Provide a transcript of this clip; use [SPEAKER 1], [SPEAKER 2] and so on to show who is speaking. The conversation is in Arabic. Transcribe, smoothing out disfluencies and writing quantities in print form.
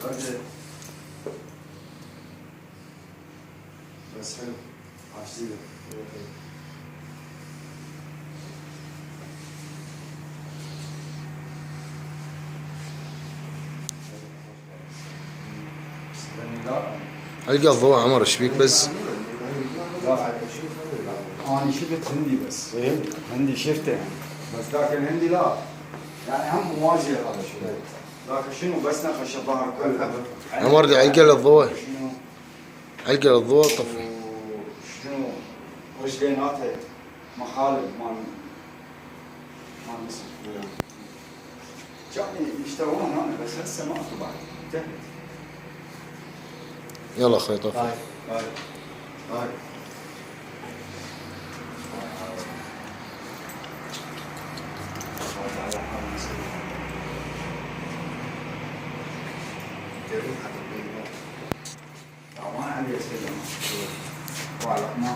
[SPEAKER 1] برد. بس حلو عشتيلك.
[SPEAKER 2] القى الضوء عمر ايش بيك بس؟
[SPEAKER 1] لا انا شفت هندي بس. هندي شفته يعني. بس ذاك الهندي لا. يعني هم موازي هذا شوي. ذاك شنو بس نخش الظهر كله.
[SPEAKER 2] عمر دي علقه للضوء. علقه للضوء طفي.
[SPEAKER 1] شنو رجليناته مخالب مال مصر. كانوا يشتغلون هنا بس هسه ما اكو بعد. انتهت.
[SPEAKER 2] يلا اخوي طفي.
[SPEAKER 1] هاي. ما عليه سلام. وعلى ما